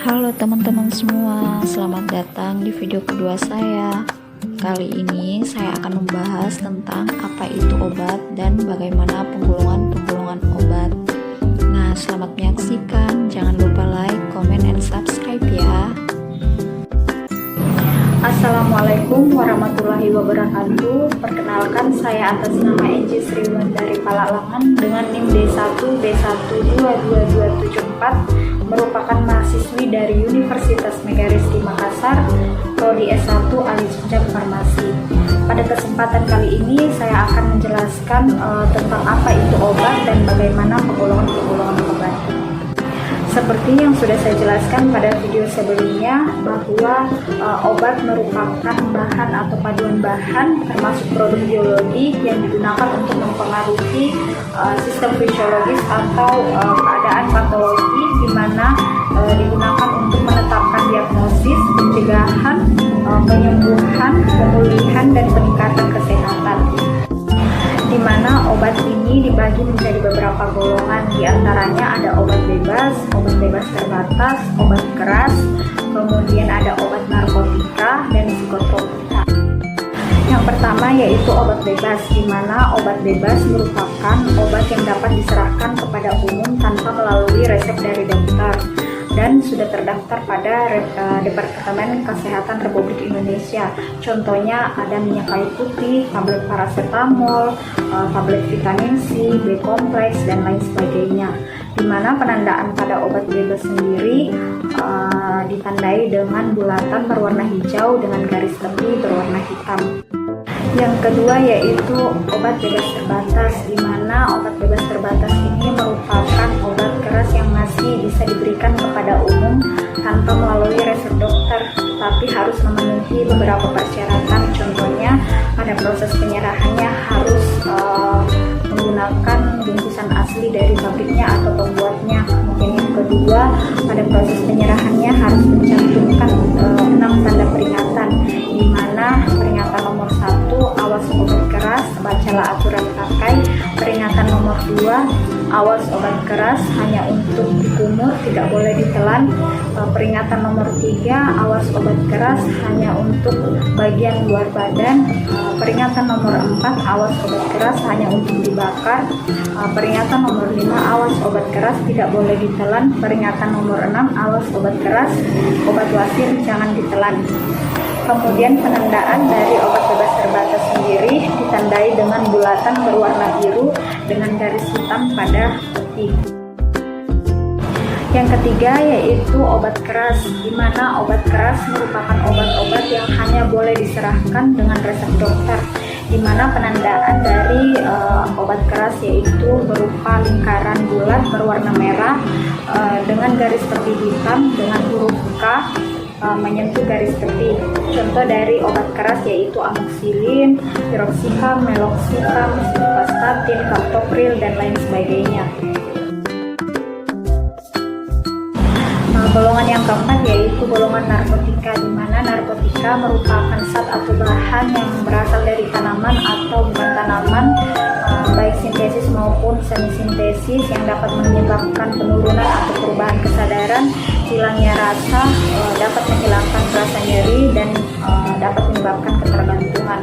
Halo teman-teman semua, selamat datang di video kedua saya. Kali ini saya akan membahas tentang apa itu obat dan bagaimana penggolongan obat. Nah, selamat menyaksikan, jangan lupa like, comment, and subscribe ya. Assalamualaikum warahmatullahi wabarakatuh. Perkenalkan, saya atas nama Enji Sriwandari Palalangan dengan NIM D1B1222274, merupakan mahasiswi dari Universitas Megaristi Makassar, Prodi S1 Ahli Jenjang Farmasi. Pada kesempatan kali ini saya akan menjelaskan tentang apa itu obat dan bagaimana penggolongan obat. Seperti yang sudah saya jelaskan pada video sebelumnya, bahwa obat merupakan bahan atau paduan bahan termasuk produk biologi yang digunakan untuk mempengaruhi sistem fisiologis atau keadaan patologi, di mana digunakan untuk menetapkan diagnosis, pencegahan, penyembuhan, pemulihan, dan peningkatan kesehatan. Di mana obat ini dibagi menjadi beberapa golongan, diantaranya ada obat bebas terbatas, obat keras, kemudian ada obat narkotika dan psikotropika. Yang pertama yaitu obat bebas, di mana obat bebas merupakan obat yang dapat diserahkan kepada umum tanpa melalui resep dari dokter dan sudah terdaftar pada Departemen Kesehatan Republik Indonesia. Contohnya ada minyak kayu putih, tablet paracetamol, tablet vitamin C, B kompleks, dan lain sebagainya. Di mana penandaan pada obat bebas sendiri ditandai dengan bulatan berwarna hijau dengan garis tepi berwarna hitam. Yang kedua yaitu obat bebas terbatas, di mana obat bebas terbatas ini merupakan obat keras yang masih bisa diberikan kepada umum tanpa melalui resep dokter, tapi harus memenuhi beberapa persyaratan. Contohnya pada proses penyerahannya harus menggunakan bungkusan asli dari pabriknya atau pembuatnya. Kemudian yang kedua, pada proses penyerahannya harus mencantumkan 6 tanda peringatan, di mana peringatan nomor 1, awas obat keras, bacalah aturan pakai. Peringatan nomor 2, awas obat keras hanya untuk dikumur, tidak boleh ditelan. Peringatan nomor 3, awas obat keras hanya untuk bagian luar badan. Peringatan nomor 4, awas obat keras hanya untuk dibakar. Peringatan nomor 5, awas obat keras tidak boleh ditelan. Peringatan nomor 6, awas obat keras, obat wasir jangan ditelan. Kemudian penandaan dari obat bebas terbatas sendiri ditandai dengan bulatan berwarna biru dengan garis hitam pada putih. Yang ketiga yaitu obat keras, di mana obat keras merupakan obat-obat yang hanya boleh diserahkan dengan resep dokter, di mana penandaan dari obat keras yaitu berupa lingkaran bulat berwarna merah dengan garis tepi hitam dengan huruf K menyentuh garis tepi. Contoh dari obat keras yaitu amoxicillin, piroxicam, meloxicam, simvastatin, captopril, dan lain sebagainya. Golongan yang keempat yaitu golongan narkotika, di mana narkotika merupakan zat atau bahan yang berasal dari tanaman atau bukan tanaman, baik sintesis maupun semi-sintesis, yang dapat menyebabkan penurunan atau perubahan kesadaran, hilangnya rasa, dapat menghilangkan rasa nyeri, dan dapat menyebabkan ketergantungan.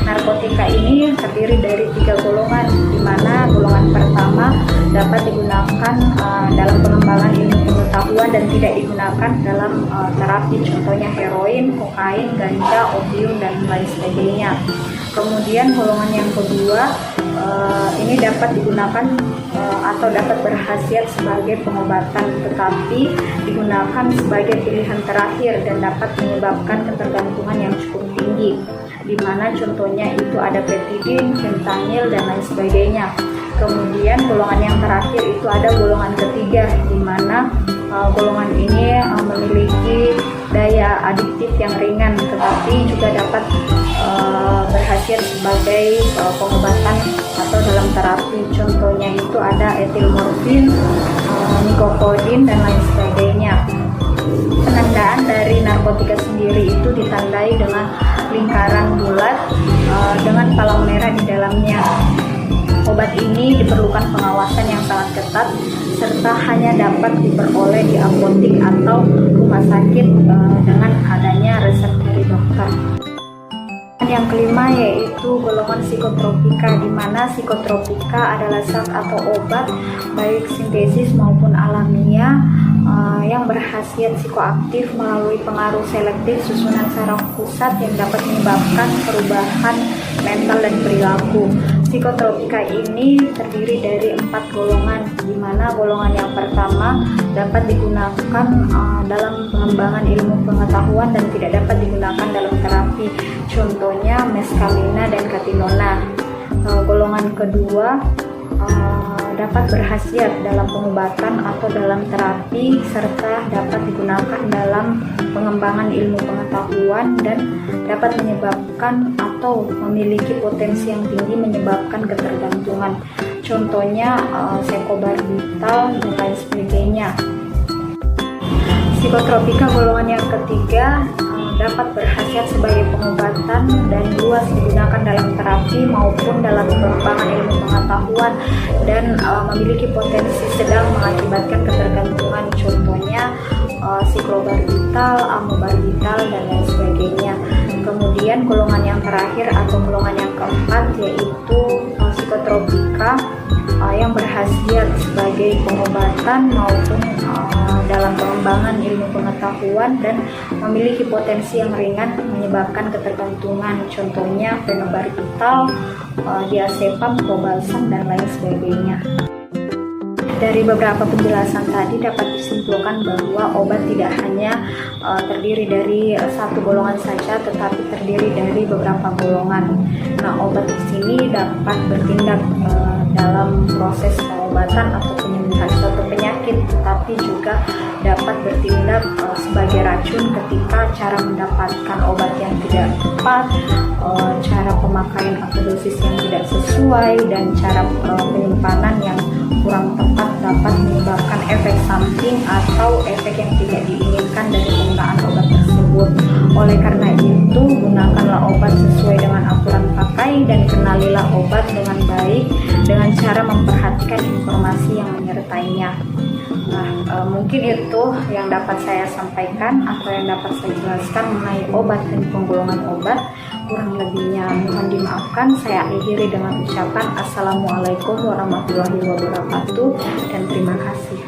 Narkotika ini terdiri dari 3 golongan, di mana golongan pertama dapat digunakan dalam pengembangan ilmu pengetahuan dan tidak digunakan dalam terapi, contohnya heroin, kokain, ganja, opium, dan lain sebagainya. Kemudian golongan yang kedua ini dapat digunakan atau dapat berkhasiat sebagai pengobatan, tetapi digunakan sebagai pilihan terakhir dan dapat menyebabkan ketergantungan yang cukup tinggi, di mana contohnya itu ada petidin, fentanyl, dan lain sebagainya. Kemudian golongan yang terakhir itu ada golongan ketiga, di mana golongan ini memiliki daya adiktif yang ringan, tetapi juga dapat berhasil sebagai pengobatan atau dalam terapi. Contohnya itu ada etilmorfin, nikotidin, dan lain sebagainya. Penandaan dari narkotika sendiri itu ditandai dengan lingkaran bulat dengan palang merah di dalamnya. Obat ini diperlukan pengawasan yang sangat ketat serta hanya dapat diperoleh di apotek atau rumah sakit dengan adanya resep dari dokter. Yang kelima yaitu golongan psikotropika, di mana psikotropika adalah zat atau obat baik sintesis maupun alamiah yang berkhasiat psikoaktif melalui pengaruh selektif susunan saraf pusat yang dapat menyebabkan perubahan mental dan perilaku. Psikotropika ini terdiri dari 4 golongan, di mana golongan yang pertama dapat digunakan dalam pengembangan ilmu pengetahuan dan tidak dapat digunakan dalam terapi. Contohnya meskalina dan katinona. Golongan kedua dapat berkhasiat dalam pengobatan atau dalam terapi serta dapat digunakan dalam pengembangan ilmu pengetahuan dan dapat menyebabkan atau memiliki potensi yang tinggi menyebabkan ketergantungan. Contohnya sekobarbital dan lain sebagainya. Psikotropika golongan yang ketiga dapat berkhasiat sebagai pengobatan dan luas digunakan dalam terapi maupun dalam pengembangan ilmu pengetahuan dan memiliki potensi sedang mengakibatkan ketergantungan. Contohnya siklobarbital, amobarbital dan lain sebagainya. Kemudian golongan yang terakhir atau golongan yang keempat yaitu psikotropika yang berkhasiat sebagai pengobatan maupun dalam pengembangan ilmu pengetahuan dan memiliki potensi yang ringan menyebabkan ketergantungan. Contohnya fenobarbital, diazepam, probalsam dan lain sebagainya. Dari beberapa penjelasan tadi dapat disimpulkan bahwa obat tidak hanya terdiri dari satu golongan saja, tetapi terdiri dari beberapa golongan. Nah, obat di sini dapat bertindak dalam proses pengobatan atau penyembuhan suatu penyakit, tetapi juga dapat bertindak sebagai racun ketika cara mendapatkan obat yang tidak tepat, cara pemakaian atau dosis yang tidak sesuai, dan cara penyimpanan yang kurang tepat dapat menyebabkan efek samping atau efek yang tidak diinginkan dari penggunaan obat tersebut. Oleh karena itu, gunakanlah obat sesuai dengan aturan pakai dan kenalilah obat dengan baik dengan cara memperhatikan informasi yang menyertainya. Nah, mungkin itu yang dapat saya sampaikan atau yang dapat saya jelaskan mengenai obat dan penggolongan obat. Kurang lebihnya mohon dimaafkan. Saya akhiri dengan ucapan Assalamualaikum warahmatullahi wabarakatuh dan terima kasih.